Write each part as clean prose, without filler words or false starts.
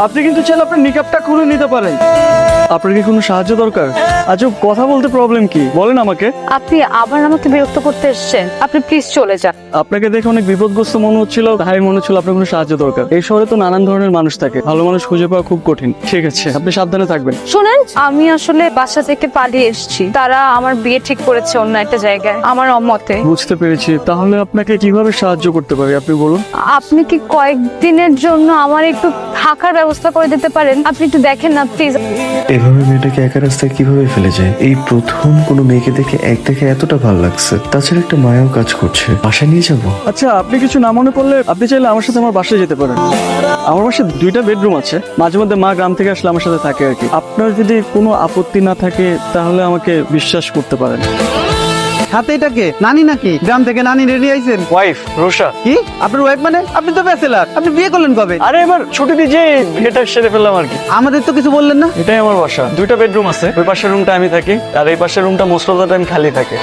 আপনি কিন্তু চাইলে আপনার নিকাবটা খুলে নিতে পারেন। আপনার কি কোনো সাহায্য দরকার? আচ্ছা, কথা বলতে প্রবলেম কি বলেন আমাকে। আপনি আবার আমাকে বিরক্ত করতে এসেছেন, আপনি প্লিজ চলে যান। আপনাকে দেখে অনেক বিপদগ্রস্ত মনে হচ্ছিল, তাই মনে হচ্ছিল আপনার কোনো সাহায্য দরকার। এই শহরে তো নানান ধরনের মানুষ থাকে, ভালো মানুষ খুঁজে পাওয়া খুব কঠিন। ঠিক আছে, আপনি সাবধানে থাকবেন। শুনেন, আমি আসলে বাসা থেকে পালিয়ে এসেছি। তারা আমার বিয়ে ঠিক করেছে অন্য একটা জায়গায় আমার অমতে। বুঝতে পেরেছি। তাহলে আপনাকে কিভাবে সাহায্য করতে পারি আপনি বলুন। আপনি কি কয়েকদিনের জন্য আমার একটু থাকার ব্যবস্থা করে দিতে পারেন? আপনি একটু দেখেন না প্লিজ। এভাবে মেয়েটাকে একা রাস্তায় কিভাবে ফেলে যায়? এই প্রথম কোনো মেয়েকে দেখে দেখে এতটা ভালো লাগছে। তাছাড়া একটা মায়াও কাজ করছে। বাসায় নিয়ে যাবো। আচ্ছা, আপনি কিছু না মনে করলে আপনি চাইলে আমার সাথে আমার বাসায় যেতে পারেন। আমার বাসায় 2টা বেডরুম আছে। মাঝে মধ্যে মা গ্রাম থেকে আসলে আমার সাথে থাকে আর কি। আপনার যদি কোনো আপত্তি না থাকে তাহলে আমাকে বিশ্বাস করতে পারেন। হাতে এটাকে নানি নাকি? গ্রাম থেকে নানি রেডি আইছেন? ওয়াইফ রোশা। কি আপনার ওয়াইফ? মানে আপনি তো ব্যাচেলার, আপনি বিয়ে করলেন কবে? আরে এবার ছুটি দিয়ে যে বিয়েটা সেরে ফেললাম আর কি। আমাদের তো কিছু বললেন না। এটাই আমার বাসা। 2টা বেডরুম আছে। ওই পাশের রুমটা আমি থাকি, আর এই পাশের রুমটা মোস্ট অফ দ্য টাইম খালি থাকে।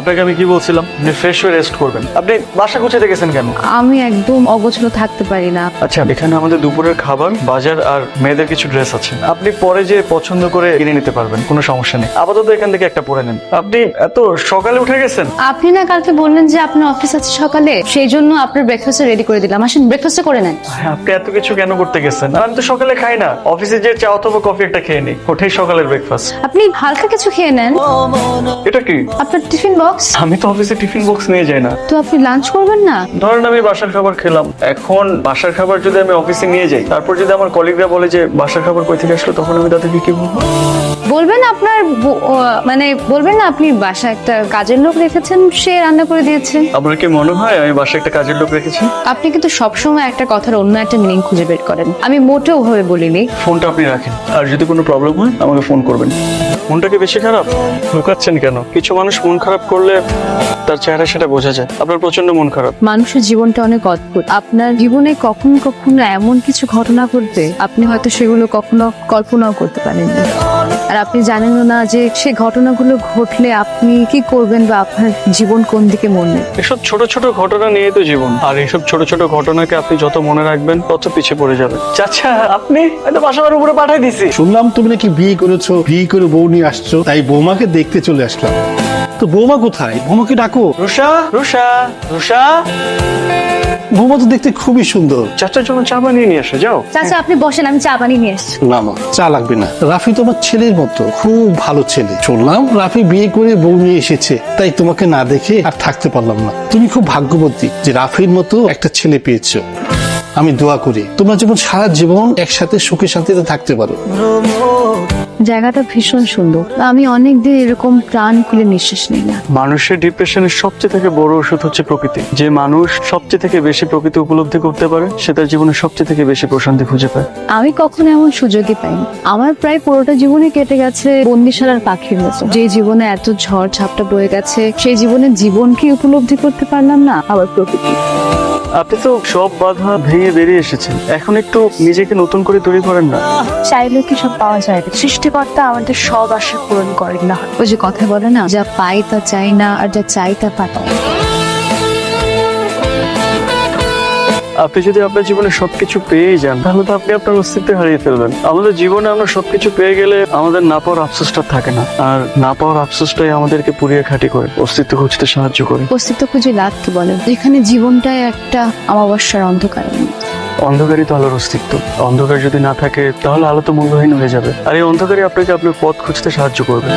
আপনাকে আমি কি বলছিলাম, আপনি ফ্রেশ হয়ে রেস্ট করবেন। আপনি বাসা গুছাতে গেছেন কেন? আমি একদম অগোছলো থাকতে পারি না। আচ্ছা, এখানে আমাদের দুপুরের খাবার, বাজার আর মেয়েদের কিছু ড্রেস আছে। আপনি পরে যে পছন্দ করে কিনে নিতে পারবেন, কোনো সমস্যা নেই। আপাতত এখান থেকে একটা পরে নেন। আপনি এত সকালে উঠে গেছেন? আপনি না কালকে বললেন যে আপনার অফিস আছে সকালে, সেই জন্য আপনার ব্রেকফাস্ট রেডি করে দিলাম। আসেন ব্রেকফাস্ট করে নেন। আপনি এত কিছু কেন করতে গেছেন? আর আমি তো সকালে খাই না। অফিসে যে চা অথবা কফি একটা খেয়ে নিই, ওটাই সকালের ব্রেকফাস্ট। আপনি হালকা কিছু খেয়ে নেন। এটা কি? আপনার টিফিন বক্স। আমি তো অফিসে টিফিন বক্স নিয়ে যাই না। তো আপনি লাঞ্চ করবেন না? ধরেন আমি বাসার খাবার খেলাম, এখন বাসার খাবার যদি আমি অফিসে নিয়ে যাই, তারপর যদি আমার কলিগরা বলে যে বাসার খাবার কই থেকে আসলো, তখন আমি তাদেরকে কি বলবো? বলবেন আপনার মানে বলবেন না আপনি বাসায় একটা কাজের লোক রেখেছেন, সে রান্না করে দিয়েছে। আপনার কি মনে হয় আমি বাসায় একটা কাজের লোক রেখেছি? আপনি কিন্তু সবসময় একটা কথার অন্য একটা মিনিং খুঁজে বের করেন। আমি মোটেও ওভাবে বলিনি। ফোনটা আপনি রাখেন, আর যদি কোনো প্রবলেম হয় আমাকে ফোন করবেন। মনটা কি বেশি খারাপ? লুকাচ্ছেন কেন? কিছু মানুষ মন খারাপ করলে তার চেহারা সেটা বোঝা যায়। আপনার প্রচন্ড মন খারাপ। মানুষের জীবনটা অনেক অদ্ভুত। আপনার জীবনে কখনো কখনো এমন কিছু ঘটনা ঘটবে, আপনি হয়তো সেগুলো কখনো কল্পনাও করতে পারেননি। আর আপনি জানেনও না যে সে ঘটনাগুলো ঘটলে আপনি কি করবেন বা আপনার জীবন কোন দিকে মোড় নেবে। এসব ছোট ছোট ঘটনা নিয়ে তো জীবন, আর এইসব ছোট ছোট ঘটনাকে আপনি যত মনে রাখবেন তত পিছিয়ে পড়ে যাবেন। চাচা, আপনি হয়তো বাসার উপরে পাঠিয়ে দিছি। শুনলাম তুমি নাকি বিয়ে করেছো, বিয়ে করে বউ নিয়ে আসছো, তাই বৌমাকে দেখতে চলে আসলাম। তো বৌমা কোথায়? বৌমাকে ডাকো। রুষা, রুষা, রুষা। বৌমা তো দেখতে খুবই সুন্দর। চাচার জন্য চা বানিয়ে নিয়ে আসো, যাও। চাচা আপনি বসেন, আমি চা বানিয়ে নিয়ে এসেছি। না না, চা লাগবে না। রাফি তোমার ছেলের মতো, খুব ভালো ছেলে। শুনলাম রাফি বিয়ে করে বউ নিয়ে এসেছে, তাই তোমাকে না দেখে আর থাকতে পারলাম না। তুমি খুব ভাগ্যবতী যে রাফির মতো একটা ছেলে পেয়েছো। আমি দোয়া করি তোমরা যেমন সারা জীবন একসাথে সুখে শান্তিতে থাকতে পারো। জায়গাটা ভীষণ সুন্দর। আমি অনেকদিন এরকম প্রাণ খুলে নিঃশ্বাস নিই না। মানুষের ডিপ্রেশনের সবচেয়ে থেকে বড় ওষুধ হচ্ছে প্রকৃতি। যে মানুষ সবচেয়ে থেকে বেশি প্রকৃতি উপলব্ধি করতে পারে, সে তার জীবনে সবচেয়ে থেকে বেশি প্রশান্তি খুঁজে পায়। আমি কখনো এমন সুযোগই পাইনি। আমার প্রায় পুরোটা জীবনে কেটে গেছে বন্দিশালার পাখির মতো। যে জীবনে এত ঝড় ঝাপটা বয়ে গেছে, সেই জীবনে জীবনকে উপলব্ধি করতে পারলাম না, আবার প্রকৃতি। আপনি তো সব বাধা ভেঙে বেরিয়ে এসেছেন, এখন একটু নিজেকে নতুন করে তৈরি করেন না। চাইলে কি সব পাওয়া যায় না? সৃষ্টিকর্তা আমাদের সব আশা পূরণ করেন না। ওই যে কথা বলে না, যা পাই তা চাই না, আর যা চাই তা পাই। আপনি যদি আপনার জীবনে সবকিছু পেয়ে যান, তাহলে তো আপনি আপনার অস্তিত্ব হারিয়ে ফেলবেন। আমাদের জীবনে আমরা সবকিছু পেয়ে গেলে আমাদের না পাওয়ার আফসোসটা থাকে না, আর না পাওয়ার আফসোসটাই আমাদেরকে পুড়িয়ে খাঁটি করে অস্তিত্ব খুঁজতে সাহায্য করে। অস্তিত্ব খুঁজে লাভ কি বলেন, যেখানে জীবনটাই একটা অমাবস্যার অন্ধকারের মতো। অন্ধকারই তো আলোর অস্তিত্ব। অন্ধকার যদি না থাকে তাহলে আলো তো মূল্যহীন হয়ে যাবে, আর এই অন্ধকারই আপনাকে আপনার পথ খুঁজতে সাহায্য করবে।